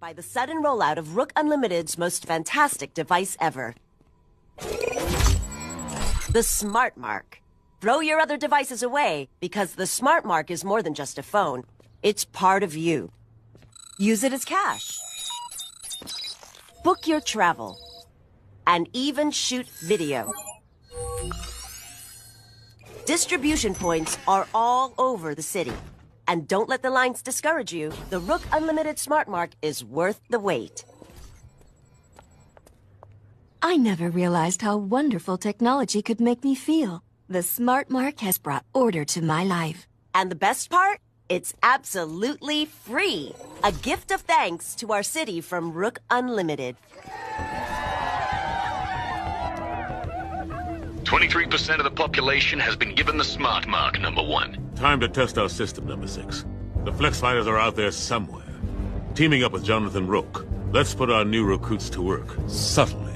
By the sudden rollout of Rook Unlimited's most fantastic device ever. The Smart Mark. Throw your other devices away, because the Smart Mark is more than just a phone. It's part of you. Use it as cash. Book your travel. And even shoot video. Distribution points are all over the city. And don't let the lines discourage you. The Rook Unlimited Smart Mark is worth the wait. I never realized how wonderful technology could make me feel. The Smart Mark has brought order to my life. And the best part? It's absolutely free. A gift of thanks to our city from Rook Unlimited. 23% of the population has been given the Smart Mark, number 1. Time to test our system, number 6. The Flex Fighters are out there somewhere. Teaming up with Jonathan Rook. Let's put our new recruits to work, subtly.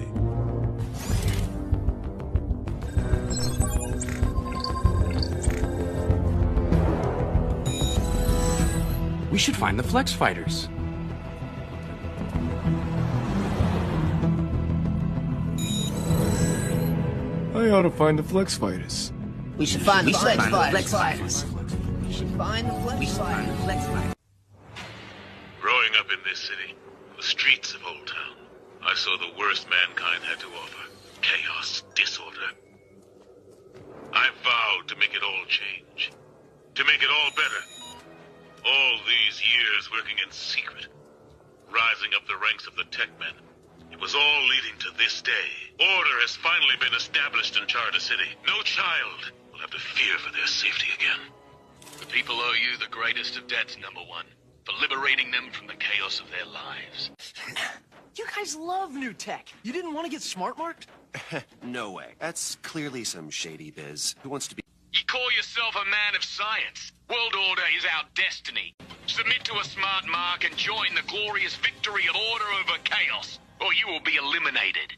We should find the Flex Fighters. I ought to find the Flex Fighters. We should find the Flex Fighters. We should find the Flex Fighters. Growing up in this city, the streets of Old Town, I saw the worst mankind had to offer. Chaos, disorder. I vowed to make it all change. To make it all better. All these years working in secret. Rising up the ranks of the tech men. It was all leading to this day. Order has finally been established in Charter City. No child will have to fear for their safety again. The people owe you the greatest of debts, number 1, for liberating them from the chaos of their lives. You guys love new tech. You didn't want to get smart marked? No way. That's clearly some shady biz. Who wants to be... You call yourself a man of science. World order is our destiny. Submit to a Smart Mark and join the glorious victory of order over chaos, or you will be eliminated.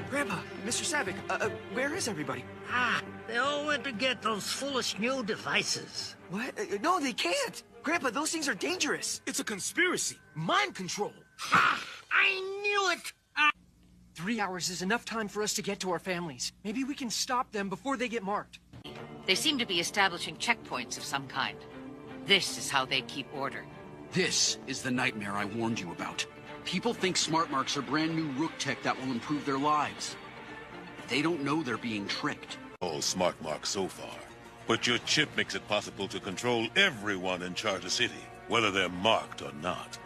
Grandpa, Mr. Savick, where is everybody? They all went to get those foolish new devices. What? No, they can't. Grandpa, those things are dangerous. It's a conspiracy. Mind control. I knew it! 3 hours is enough time for us to get to our families. Maybe we can stop them before they get marked. They seem to be establishing checkpoints of some kind. This is how they keep order. This is the nightmare I warned you about. People think smart marks are brand new Rook tech that will improve their lives. They don't know they're being tricked. All smart marks so far. But your chip makes it possible to control everyone in Charter City, whether they're marked or not.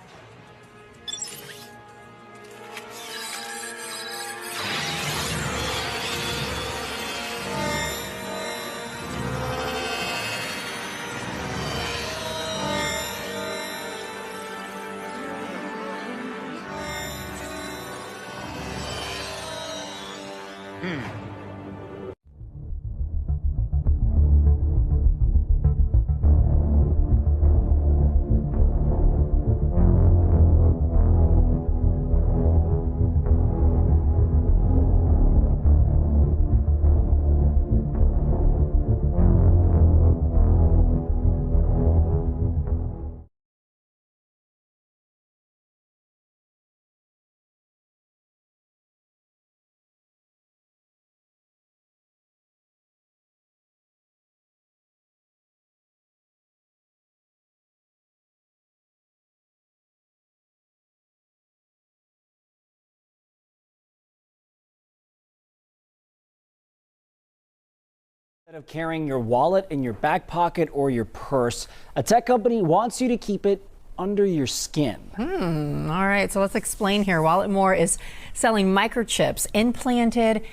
Instead of carrying your wallet in your back pocket or your purse, a tech company wants you to keep it under your skin. All right, so let's explain here. Walletmore is selling microchips implanted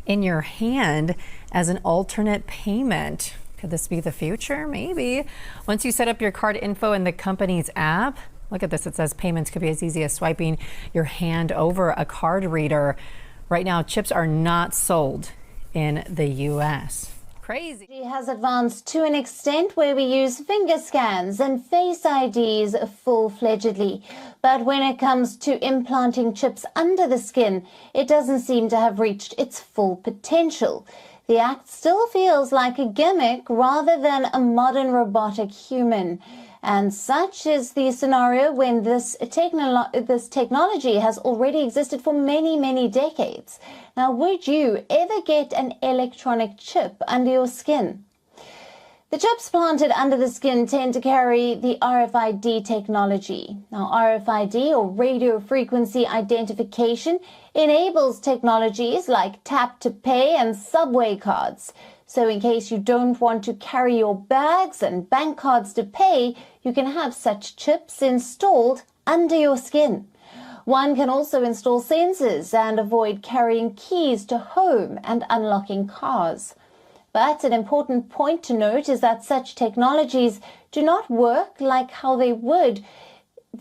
in your hand as an alternate payment. Could this be the future? Maybe. Once you set up your card info in the company's app, look at this, it says payments could be as easy as swiping your hand over a card reader. Right now, chips are not sold in the U.S. Crazy. It has advanced to an extent where we use finger scans and face IDs full-fledgedly. But when it comes to implanting chips under the skin, it doesn't seem to have reached its full potential. The act still feels like a gimmick rather than a modern robotic human. And such is the scenario when this technology has already existed for many, many decades. Now, would you ever get an electronic chip under your skin? The chips planted under the skin tend to carry the RFID technology. Now, RFID, or radio frequency identification, enables technologies like tap to pay and subway cards. So in case you don't want to carry your bags and bank cards to pay, you can have such chips installed under your skin. One can also install sensors and avoid carrying keys to home and unlocking cars. But an important point to note is that such technologies do not work like how they would,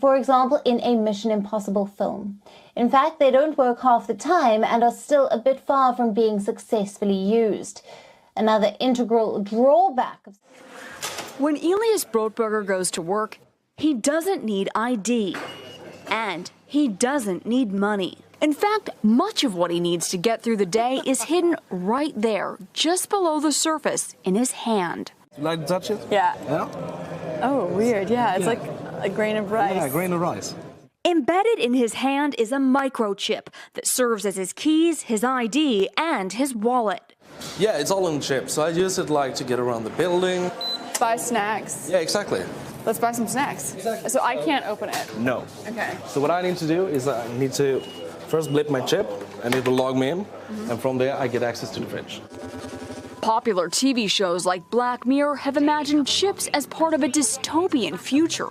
for example, in a Mission Impossible film. In fact, they don't work half the time and are still a bit far from being successfully used. Another integral drawback. When Elias Brotberger goes to work, he doesn't need ID. And he doesn't need money. In fact, much of what he needs to get through the day is hidden right there, just below the surface, in his hand. You like to touch it? Yeah. Yeah? Oh, weird. Yeah, it's like a grain of rice. Yeah, a grain of rice. Embedded in his hand is a microchip that serves as his keys, his ID, and his wallet. Yeah, it's all in chip, so I use it like to get around the building. Buy snacks. Yeah, exactly. Let's buy some snacks. Exactly. So I can't open it. No. Okay. So what I need to do is I need to first blip my chip, and it will log me in, and from there I get access to the fridge. Popular TV shows like Black Mirror have imagined chips as part of a dystopian future.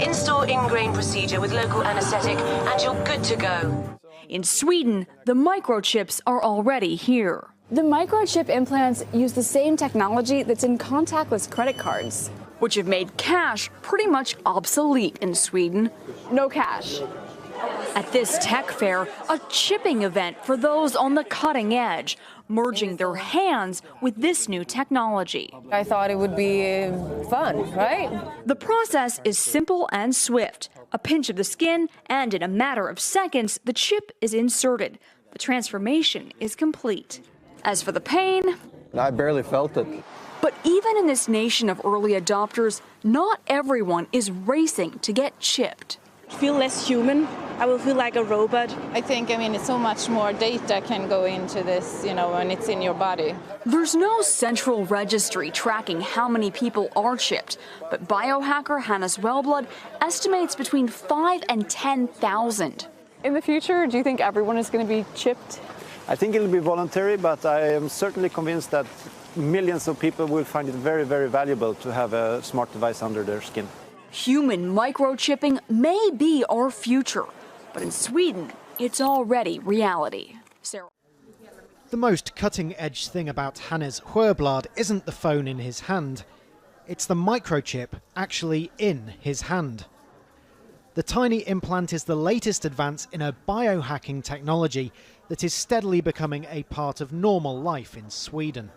Install in-grain procedure with local anesthetic and you're good to go. In Sweden, the microchips are already here. The microchip implants use the same technology that's in contactless credit cards, which have made cash pretty much obsolete in Sweden. No cash. At this tech fair, a chipping event for those on the cutting edge, merging their hands with this new technology. I thought it would be fun, right? The process is simple and swift. A pinch of the skin, and in a matter of seconds, the chip is inserted. The transformation is complete. As for the pain, I barely felt it. But even in this nation of early adopters, not everyone is racing to get chipped. Feel less human. I will feel like a robot. I think, it's so much more data can go into this, when it's in your body. There's no central registry tracking how many people are chipped, but biohacker Hannes Wellblood estimates between 5,000 and 10,000. In the future, do you think everyone is going to be chipped? I think it'll be voluntary, but I am certainly convinced that millions of people will find it very, very valuable to have a smart device under their skin. Human microchipping may be our future, but in Sweden, it's already reality. Sarah. The most cutting-edge thing about Hannes Wellblad isn't the phone in his hand. It's the microchip actually in his hand. The tiny implant is the latest advance in a biohacking technology that is steadily becoming a part of normal life in Sweden.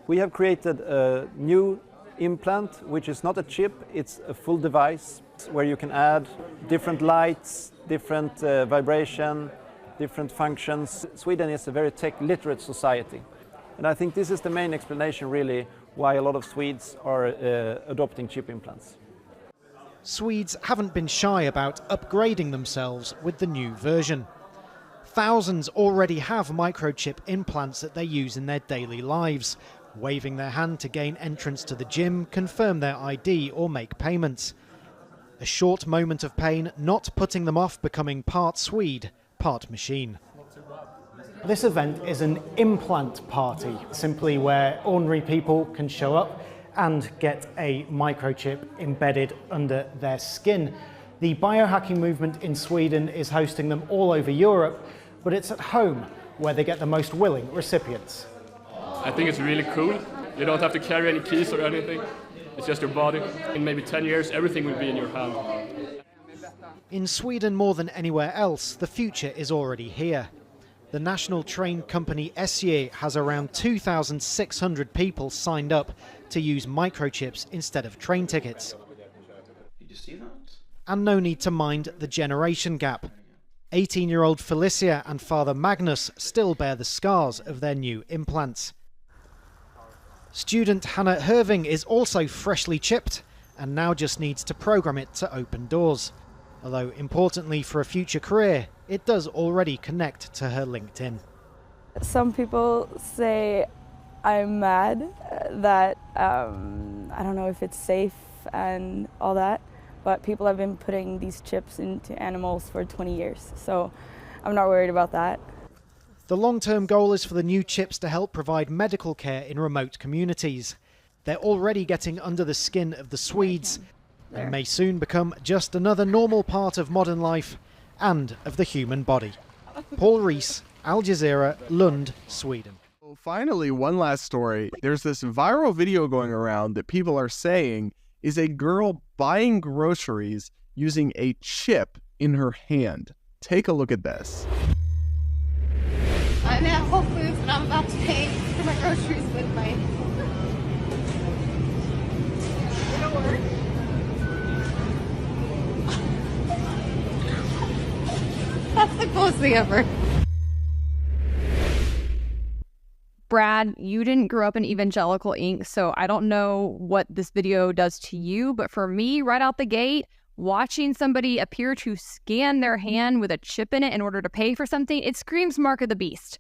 We have created a new implant, which is not a chip, it's a full device where you can add different lights, different vibration, different functions. Sweden is a very tech-literate society. And I think this is the main explanation, really, why a lot of Swedes are adopting chip implants. Swedes haven't been shy about upgrading themselves with the new version. Thousands already have microchip implants that they use in their daily lives, waving their hand to gain entrance to the gym, confirm their ID or make payments. A short moment of pain not putting them off becoming part Swede, part machine. This event is an implant party, simply where ordinary people can show up and get a microchip embedded under their skin. The biohacking movement in Sweden is hosting them all over Europe, but it's at home where they get the most willing recipients. I think it's really cool. You don't have to carry any keys or anything. It's just your body. In maybe 10 years, everything will be in your hand. In Sweden, more than anywhere else, the future is already here. The national train company SJ has around 2,600 people signed up to use microchips instead of train tickets. Did you see that? And no need to mind the generation gap. 18-year-old Felicia and father Magnus still bear the scars of their new implants. Student Hannah Herving is also freshly chipped and now just needs to program it to open doors. Although, importantly for a future career, it does already connect to her LinkedIn. Some people say I'm mad that I don't know if it's safe and all that, but people have been putting these chips into animals for 20 years, so I'm not worried about that. The long-term goal is for the new chips to help provide medical care in remote communities. They're already getting under the skin of the Swedes and may soon become just another normal part of modern life and of the human body. Paul Rees, Al Jazeera, Lund, Sweden. Well, finally, one last story. There's this viral video going around that people are saying is a girl buying groceries using a chip in her hand. Take a look at this. I'm at Whole Foods and I'm about to pay for my groceries with my... It'll work. That's the coolest thing ever. Brad, you didn't grow up in evangelical ink, so I don't know what this video does to you, but for me, right out the gate, watching somebody appear to scan their hand with a chip in it in order to pay for something, it screams mark of the beast.